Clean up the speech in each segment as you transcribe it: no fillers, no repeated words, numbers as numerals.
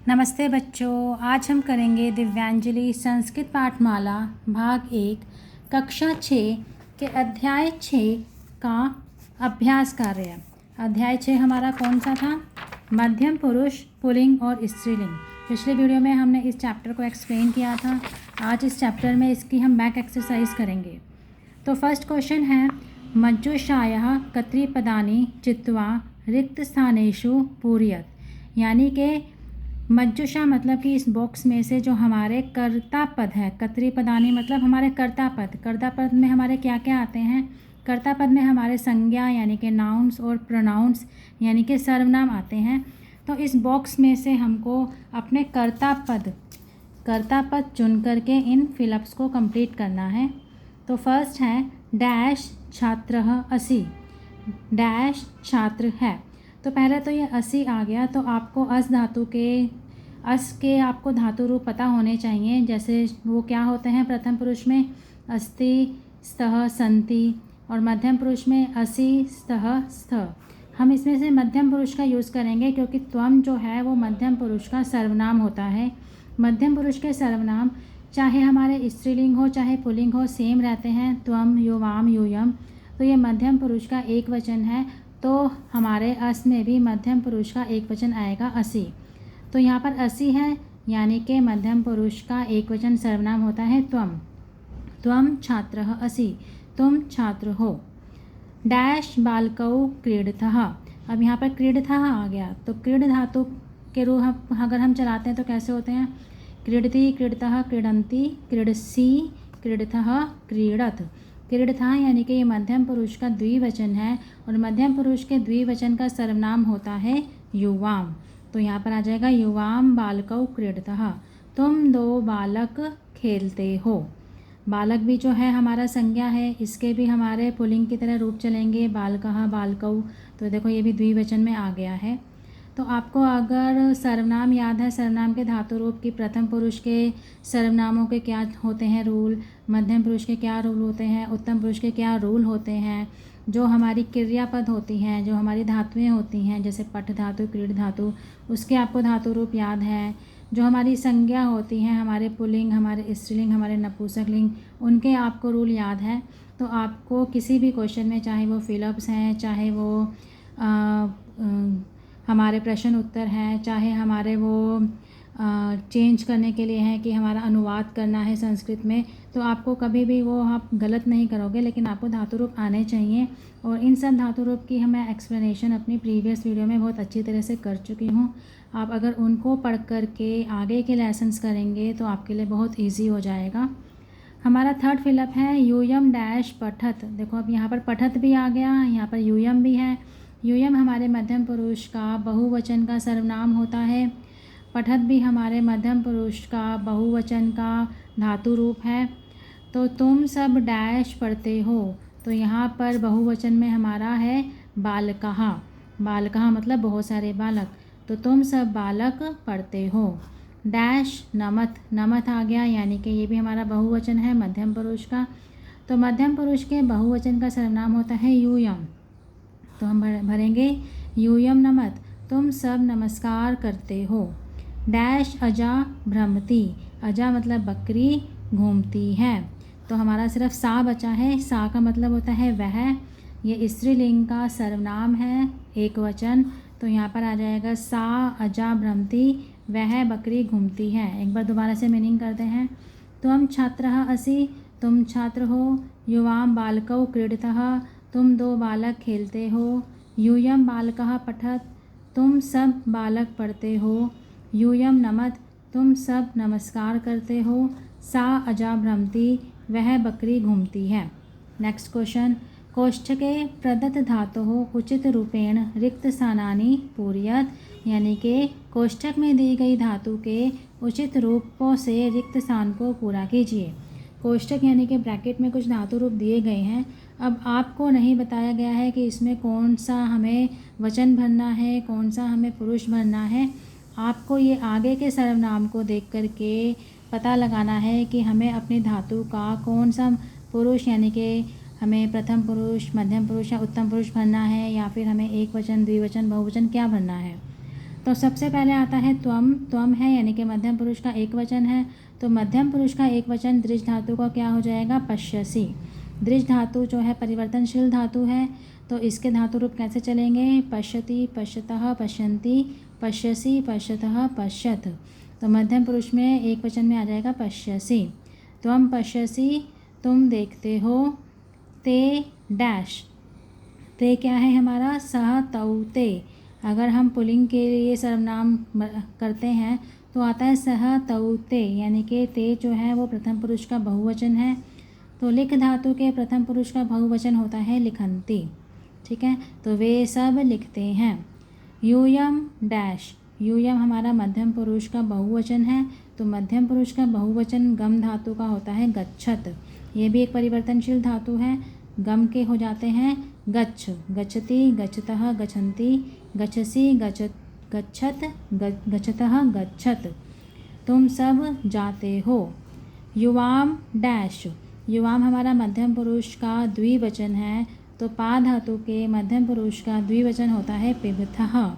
नमस्ते बच्चों, आज हम करेंगे दिव्यांजलि संस्कृत पाठमाला भाग 1 कक्षा 6 के अध्याय 6 का अभ्यास कार्य। अध्याय 6 हमारा कौन सा था? मध्यम पुरुष, पुल्लिंग और स्त्रीलिंग। पिछले वीडियो में हमने इस चैप्टर को एक्सप्लेन किया था। आज इस चैप्टर में इसकी हम बैक एक्सरसाइज करेंगे। तो फर्स्ट क्वेश्चन है, मज्जुषायः कर्तृपदानि चित्वा रिक्त स्थानेषु पूरयत। यानी कि मज्जुषा मतलब कि इस बॉक्स में से जो हमारे कर्ता पद है, कर्तृपदानी मतलब हमारे कर्ता पद। कर्ता पद में हमारे क्या क्या आते हैं? कर्ता पद में हमारे संज्ञा यानी कि नाउन्स और प्रोनाउंस यानी कि सर्वनाम आते हैं। तो इस बॉक्स में से हमको अपने कर्ता पद चुन करके इन फिलअप्स को कंप्लीट करना है। तो फर्स्ट है डैश छात्रः असि, डैश छात्र है। तो पहले तो ये असी आ गया, तो आपको अस के आपको धातु रूप पता होने चाहिए। जैसे वो क्या होते हैं? प्रथम पुरुष में अस्ति, स्तः, सन्ति, और मध्यम पुरुष में असि, स्तः, स्थ। हम इसमें से मध्यम पुरुष का यूज़ करेंगे क्योंकि त्वम जो है वो मध्यम पुरुष का सर्वनाम होता है। मध्यम पुरुष के सर्वनाम चाहे हमारे स्त्रीलिंग हो चाहे पुल्लिंग हो, सेम रहते हैं, त्वम, युवाम, यूयम। तो ये मध्यम पुरुष का एक वचन है, तो हमारे अस में भी मध्यम पुरुष का एक वचन आएगा, असी। तो यहाँ पर असी है यानी कि मध्यम पुरुष का एक वचन सर्वनाम होता है त्वम। त्वम छात्रः असि, तुम छात्र हो। डैश बालकौ क्रीडतः। अब यहाँ पर क्रीडतः आ गया, तो क्रीड धातु के रूप अगर हम चलाते हैं तो कैसे होते हैं? क्रीडति, क्रीडतः, क्रीडन्ति, क्रीडसि, क्रीडतः, क्रीडत। क्रीडतः यानी कि ये मध्यम पुरुष का द्विवचन है और मध्यम पुरुष के द्विवचन का सर्वनाम होता है युवाम। तो यहाँ पर आ जाएगा युवाम बालकौ क्रीडतः, तुम दो बालक खेलते हो। बालक भी जो है हमारा संज्ञा है, इसके भी हमारे पुल्लिंग की तरह रूप चलेंगे, बालकः, बालकौ। तो देखो ये भी द्विवचन में आ गया है। तो आपको अगर सर्वनाम याद है, सर्वनाम के धातु रूप की प्रथम पुरुष के सर्वनामों के क्या होते हैं रूल, मध्यम पुरुष के क्या रूल होते हैं, उत्तम पुरुष के क्या रूल होते हैं, जो हमारी क्रियापद होती हैं, जो हमारी धातुएं होती हैं जैसे पठ धातु, क्रीड धातु, उसके आपको धातु रूप याद है। जो हमारी संज्ञा होती हैं, हमारे पुल्लिंग, हमारे स्त्रीलिंग, हमारे नपुंसकलिंग, उनके आपको रूल याद है। तो आपको किसी भी क्वेश्चन में, चाहे वो फिलअप्स हैं, चाहे वो हमारे प्रश्न उत्तर हैं, चाहे हमारे वो चेंज करने के लिए हैं कि हमारा अनुवाद करना है संस्कृत में, तो आपको कभी भी वो आप गलत नहीं करोगे, लेकिन आपको धातु रूप आने चाहिए। और इन सब धातु रूप की मैं एक्सप्लेनेशन अपनी प्रीवियस वीडियो में बहुत अच्छी तरह से कर चुकी हूँ। आप अगर उनको पढ़ कर के आगे के लेसन्स करेंगे तो आपके लिए बहुत ईजी हो जाएगा। हमारा थर्ड फिलअप है यूयम डैश पठत। देखो अब यहाँ पर पठत भी आ गया, यहाँ पर यूयम भी है। यूयम हमारे मध्यम पुरुष का बहुवचन का सर्वनाम होता है। पठत भी हमारे मध्यम पुरुष का बहुवचन का धातु रूप है। तो तुम सब डैश पढ़ते हो, तो यहाँ पर बहुवचन में हमारा है बालकः। बालकः मतलब बहुत सारे बालक, तो तुम सब बालक पढ़ते हो। डैश नमत, नमत आ गया यानी कि ये भी हमारा बहुवचन है मध्यम पुरुष का। तो मध्यम पुरुष के बहुवचन का सर्वनाम होता है यूयम। तो हम भरेंगे यूयम नमत, तुम सब नमस्कार करते हो। डैश अजा भ्रमति, अजा मतलब बकरी घूमती है। तो हमारा सिर्फ सा बचा है, सा का मतलब होता है वह। ये स्त्रीलिंग का सर्वनाम है, एक वचन। तो यहाँ पर आ जाएगा सा अजा भ्रमति, वह बकरी घूमती है। एक बार दोबारा से मीनिंग करते हैं। त्वम छात्रः असि, तुम छात्र हो। युवाम बालकौ क्रीडतः, तुम दो बालक खेलते हो। यूयम बालकः पठत, तुम सब बालक पढ़ते हो। यूयम नमत, तुम सब नमस्कार करते हो। सा अजा भ्रमति, वह बकरी घूमती है। नेक्स्ट क्वेश्चन, कोष्ठके प्रदत्त धातोः उचित रूपेण रिक्त स्थानानि पूरयत। यानी कि कोष्ठक में दी गई धातु के उचित रूपों से रिक्त स्थान को पूरा कीजिए। कोष्ठक यानी कि ब्रैकेट में कुछ धातु रूप दिए गए हैं। अब आपको नहीं बताया गया है कि इसमें कौन सा हमें वचन भरना है, कौन सा हमें पुरुष भरना है। आपको ये आगे के सर्वनाम को देख कर के पता लगाना है कि हमें अपनी धातु का कौन सा पुरुष यानी कि हमें प्रथम पुरुष, मध्यम पुरुष या उत्तम पुरुष भरना है, या फिर हमें एक वचन, द्विवचन, बहुवचन क्या भरना है। तो सबसे पहले आता है त्वम। त्वम है यानी कि मध्यम पुरुष का एक वचन है, तो मध्यम पुरुष का एक वचन दृढ़ धातु का क्या हो जाएगा? पश्यसि। दृढ़ धातु जो है परिवर्तनशील धातु है, तो इसके धातु रूप कैसे चलेंगे? पश्यति, पश्यतः, पश्यन्ति, पश्यसि, पश्यतः, पश्यत। तो मध्यम पुरुष में एक वचन में आ जाएगा पश्यसि। त्वम पश्यसि, तुम देखते हो। ते डैश, ते क्या है हमारा? सह तौ ते। अगर हम पुल्लिंग के लिए सर्वनाम करते हैं तो आता है सह तौ ते, यानी कि ते जो है वो प्रथम पुरुष का बहुवचन है। तो लिख धातु के प्रथम पुरुष का बहुवचन होता है लिखन्ति। ठीक है, तो वे सब लिखते हैं। यूयम डैश, यूयम हमारा मध्यम पुरुष का बहुवचन है, तो मध्यम पुरुष का बहुवचन गम धातु का होता है गच्छत। ये भी एक परिवर्तनशील धातु है, गम के हो जाते हैं गच्छ, गच्छति, गच्छतः, गच्छन्ति, गच्छसि, गच्छत, गच्छतः, गच्छत। तुम सब जाते हो। युवाम डैश, युवाम हमारा मध्यम पुरुष का द्विवचन है, तो पा धातु के मध्यम पुरुष का द्विवचन होता है पिबथः।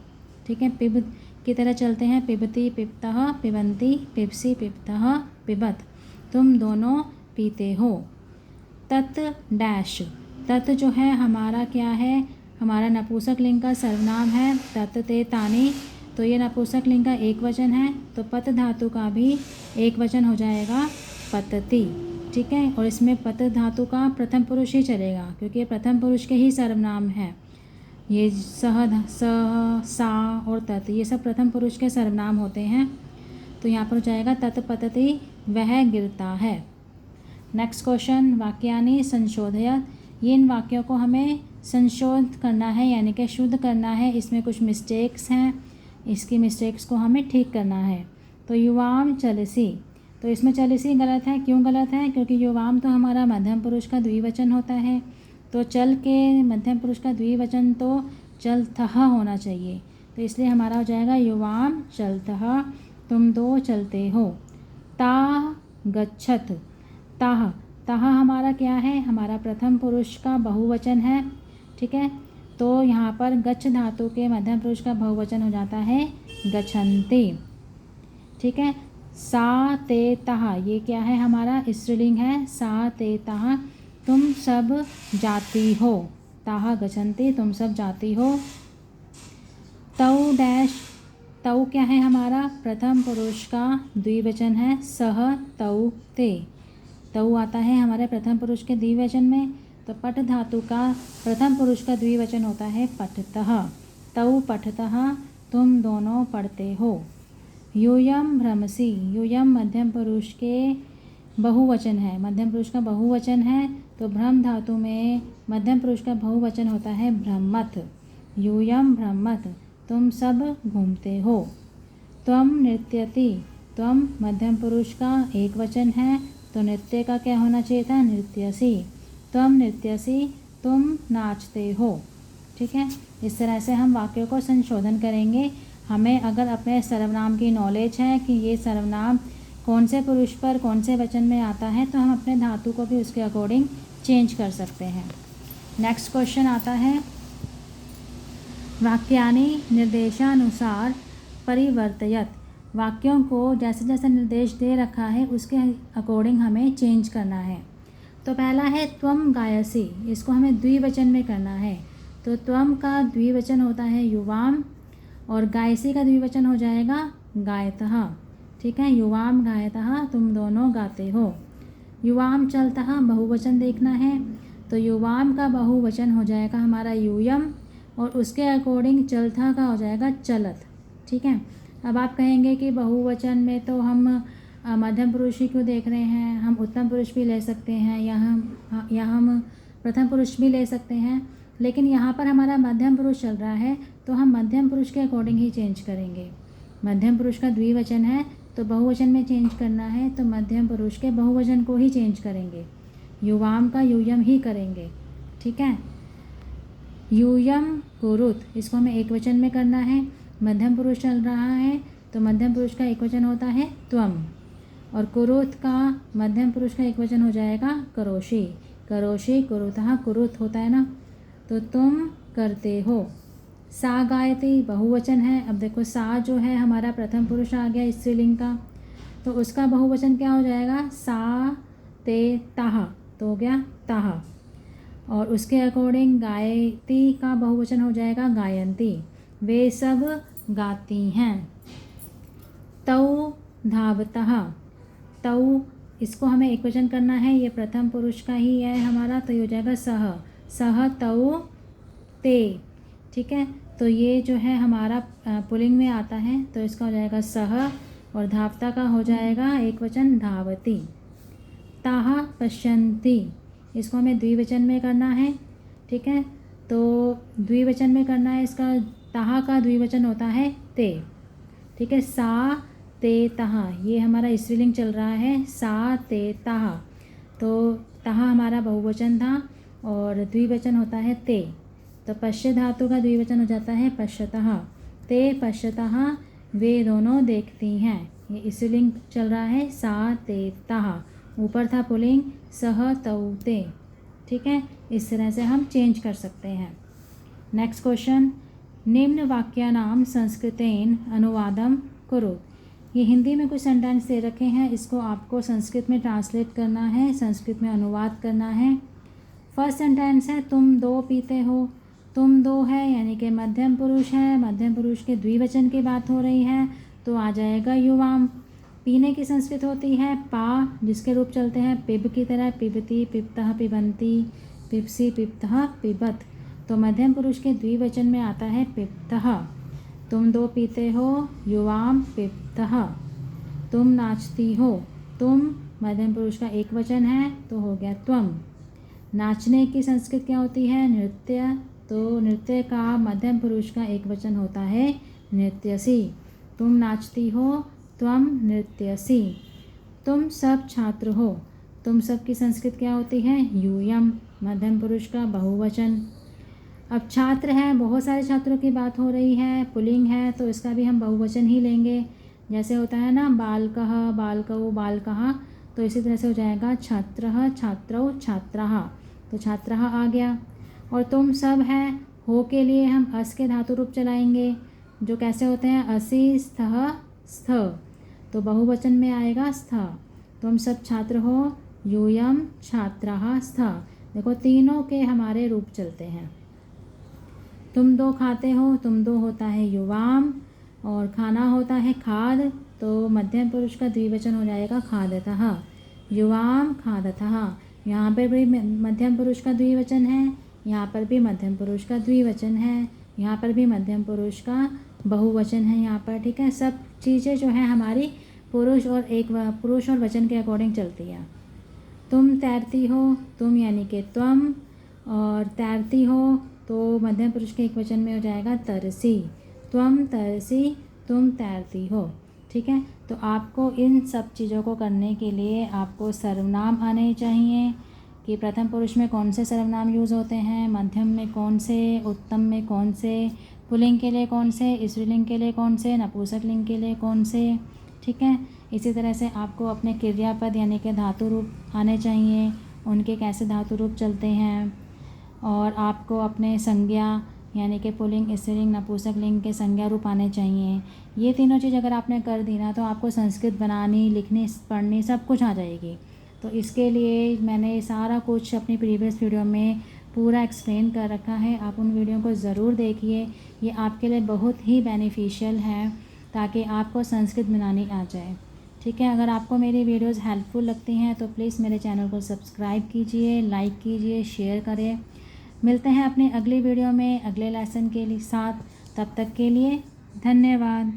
ठीक है, पिब की तरह चलते हैं, पिबति, पिबतः, पिबन्ति, पिबसि, पिबतः, पिबत। तुम दोनों पीते हो। तत् डैश, तत् जो है हमारा क्या है? हमारा नपुंसक लिंग का सर्वनाम है। तत् ते तानि, तो ये नपुंसक लिंग का एक वचन है, तो पत धातु का भी एक वचन हो जाएगा पतति। ठीक है, और इसमें पत धातु का प्रथम पुरुष ही चलेगा क्योंकि ये प्रथम पुरुष के ही सर्वनाम है। ये सह, सा और तत् ये सब प्रथम पुरुष के सर्वनाम होते हैं। तो यहाँ पर हो जाएगा तत् पतति, वह गिरता है। नेक्स्ट क्वेश्चन, वाक्यानि संशोधयत। ये इन वाक्यों को हमें संशोध करना है यानी कि शुद्ध करना है। इसमें कुछ मिस्टेक्स हैं, इसकी मिस्टेक्स को हमें ठीक करना है। तो युवाम चलसी, तो इसमें चलसी गलत है। क्यों गलत है? क्योंकि युवाम तो हमारा मध्यम पुरुष का द्विवचन होता है, तो चल के मध्यम पुरुष का द्विवचन तो चलतः होना चाहिए, तो इसलिए हमारा हो जाएगा युवाम चलतः, तुम दो चलते हो। ताह गच्छत, ताह, ताह हमारा क्या है? हमारा प्रथम पुरुष का बहुवचन है। ठीक है, तो यहाँ पर गच्छ धातु के मध्यम पुरुष का बहुवचन हो जाता है गच्छन्ति। ठीक है, सा ते तः, ये क्या है? हमारा स्त्रीलिंग है। सा ते तः, तुम सब जाती हो। ताह गच्छन्ति, तुम सब जाती हो। तौ डैश, तौ क्या है? हमारा प्रथम पुरुष का द्विवचन है। सह तौ ते, तौ आता है हमारे प्रथम पुरुष के द्विवचन में, तो पठ धातु का प्रथम पुरुष का द्विवचन होता है पठतः। तौ पठतः, तुम दोनों पढ़ते हो। यूयम भ्रमसि, यूयम मध्यम पुरुष के बहुवचन है, मध्यम पुरुष का बहुवचन है, तो भ्रम धातु में मध्यम पुरुष का बहुवचन होता है भ्रमत। यूयम भ्रमत, तुम सब घूमते हो। त्वम नृत्यति, त्वम मध्यम पुरुष का एक वचन है, तो नृत्य का क्या होना चाहिए था? नृत्यसि। त्वम नृत्यसि, तुम नाचते हो। ठीक है, इस तरह से हम वाक्यों को संशोधन करेंगे। हमें अगर अपने सर्वनाम की नॉलेज है कि ये सर्वनाम कौन से पुरुष पर कौन से वचन में आता है, तो हम अपने धातु को भी उसके अकॉर्डिंग चेंज कर सकते हैं। नेक्स्ट क्वेश्चन आता है, वाक्यानि निर्देशानुसार परिवर्तयत। वाक्यों को जैसे जैसे निर्देश दे रखा है उसके अकॉर्डिंग हमें चेंज करना है। तो पहला है त्वम गायसी, इसको हमें द्विवचन में करना है, तो त्वम का द्विवचन होता है युवाम और गायसी का द्विवचन हो जाएगा गायतः। ठीक है, युवाम गायतः, तुम दोनों गाते हो। युवाम चलतः बहुवचन देखना है, तो युवाम का बहुवचन हो जाएगा हमारा यूयम और उसके अकॉर्डिंग चलतः का हो जाएगा चलत। ठीक है, अब आप कहेंगे कि बहुवचन में तो हम मध्यम पुरुष ही क्यों देख रहे हैं, हम उत्तम पुरुष भी ले सकते हैं या हम प्रथम पुरुष भी ले सकते हैं, लेकिन यहाँ पर हमारा मध्यम पुरुष चल रहा है तो हम मध्यम पुरुष के अकॉर्डिंग ही चेंज करेंगे। मध्यम पुरुष का द्विवचन है तो बहुवचन में चेंज करना है, तो मध्यम पुरुष के बहुवचन को ही चेंज करेंगे, युवाम का यूयम ही करेंगे। ठीक है, यूयम कुरुत, इसको हमें एक वचन में करना है, मध्यम पुरुष चल रहा है तो मध्यम पुरुष का एक वचन होता है त्वम, और कुरुत का मध्यम पुरुष का एक वचन हो जाएगा करोषि। करोषि कुरुतः, कुरुत होता है ना, तो तुम करते हो। सा गायति बहुवचन है। अब देखो सा जो है हमारा प्रथम पुरुष आ गया स्त्रीलिंग का, तो उसका बहुवचन क्या हो जाएगा, सा ते ताहा, तो हो गया ताहा। और उसके अकॉर्डिंग गायति का बहुवचन हो जाएगा गायंती, वे सब गाती हैं। तौ धावतः, तौ इसको हमें एक वचन करना है, ये प्रथम पुरुष का ही है हमारा, तो ये हो जाएगा सह, सह तौ ते, ठीक है। तो ये जो है हमारा पुल्लिंग में आता है, तो इसका हो जाएगा सह, और धावता का हो जाएगा एक वचन धावती। ताहा पश्यन्ति, इसको हमें द्विवचन में करना है, ठीक है। तो द्विवचन में करना है इसका, ताहा का द्विवचन होता है ते, ठीक है। सा ते ताहा, ये हमारा स्त्रीलिंग चल रहा है, सा ते ताहा। तो ताहा हमारा बहुवचन था और द्विवचन होता है ते, तो पश्य धातु का द्विवचन हो जाता है पश्यतः। ते पश्यतः, वे दोनों देखती हैं, ये स्त्रीलिंग चल रहा है, सा ते ताहा। ऊपर था पुल्लिंग सह तौ ते, ठीक है। इस तरह से हम चेंज कर सकते हैं। नेक्स्ट क्वेश्चन, निम्न वाक्यानां संस्कृतेन अनुवादम कुरु। ये हिंदी में कुछ सेंटेंस दे रखे हैं, इसको आपको संस्कृत में ट्रांसलेट करना है, संस्कृत में अनुवाद करना है। फर्स्ट सेंटेंस है तुम दो पीते हो। तुम दो है यानी कि मध्यम पुरुष है, मध्यम पुरुष के द्विवचन की बात हो रही है, तो आ जाएगा युवाम। पीने की संस्कृत होती है पा, जिसके रूप चलते हैं पिब की तरह, पिबती, पिबतः, पिबंती, पिबसी, पिबतः, पिबत। तो मध्यम पुरुष के द्विवचन में आता है पिबतः। तुम दो पीते हो, युवाम पिबतः। तुम नाचती हो, तुम मध्यम पुरुष का एक वचन है, तो हो गया त्वम। नाचने की संस्कृत क्या होती है, नृत्य, तो नृत्य का मध्यम पुरुष का एक वचन होता है नृत्यसी। तुम नाचती हो, त्वम नृत्यसी। तुम सब छात्र हो, तुम सब की संस्कृत क्या होती है, यूयम, मध्यम पुरुष का बहुवचन। अब छात्र हैं, बहुत सारे छात्रों की बात हो रही है, पुल्लिंग है, तो इसका भी हम बहुवचन ही लेंगे। जैसे होता है ना बालकः, बालकौ, बालकः, तो इसी तरह से हो जाएगा छात्रः, छात्रौ, छात्राः, तो छात्राः आ गया। और तुम सब हैं, हो के लिए हम अस के धातु रूप चलाएंगे, जो कैसे होते हैं, असि, स्थः, स्थ, तो बहुवचन में आएगा स्थ। तुम सब छात्र हो, यूयम छात्राः स्थ। देखो तीनों के हमारे रूप चलते हैं। तुम दो खाते हो, तुम दो होता है युवाम, और खाना होता है खाद, तो मध्यम पुरुष का द्विवचन हो जाएगा खादतः, युवाम खादतः। यहाँ पर भी मध्यम पुरुष का द्विवचन है, यहाँ पर भी मध्यम पुरुष का द्विवचन है, यहाँ पर भी मध्यम पुरुष का बहुवचन है यहाँ पर, ठीक है। सब चीज़ें जो है हमारी पुरुष और वचन के अकॉर्डिंग चलती है। तुम तैरती हो, तुम यानी कि त्वम, और तैरती हो तो मध्यम पुरुष के एक वचन में हो जाएगा तरसी। त्वम तरसी, तुम तैरती हो, ठीक है। तो आपको इन सब चीज़ों को करने के लिए आपको सर्वनाम आने चाहिए कि प्रथम पुरुष में कौन से सर्वनाम यूज़ होते हैं, मध्यम में कौन से, उत्तम में कौन से, पुल्लिंग के लिए कौन से, स्त्रीलिंग के लिए कौन से, नपुंसक लिंग के लिए कौन से, ठीक है। इसी तरह से आपको अपने क्रियापद यानी कि धातु रूप आने चाहिए, उनके कैसे धातु रूप चलते हैं, और आपको अपने संज्ञा यानी कि पुल्लिंग, स्त्रीलिंग, नपुंसक लिंग के संज्ञा रूप आने चाहिए। ये तीनों चीज़ अगर आपने कर दी ना, तो आपको संस्कृत बनानी, लिखनी, पढ़नी सब कुछ आ जाएगी। तो इसके लिए मैंने सारा कुछ अपनी प्रीवियस वीडियो में पूरा एक्सप्लेन कर रखा है, आप उन वीडियो को ज़रूर देखिए, ये आपके लिए बहुत ही बेनिफिशियल है, ताकि आपको संस्कृत बनानी आ जाए, ठीक है। अगर आपको मेरी वीडियोस हेल्पफुल लगती हैं तो प्लीज़ मेरे चैनल को सब्सक्राइब कीजिए, लाइक कीजिए, शेयर करें। मिलते हैं अपने अगली वीडियो में अगले लेसन के लिए साथ, तब तक के लिए धन्यवाद।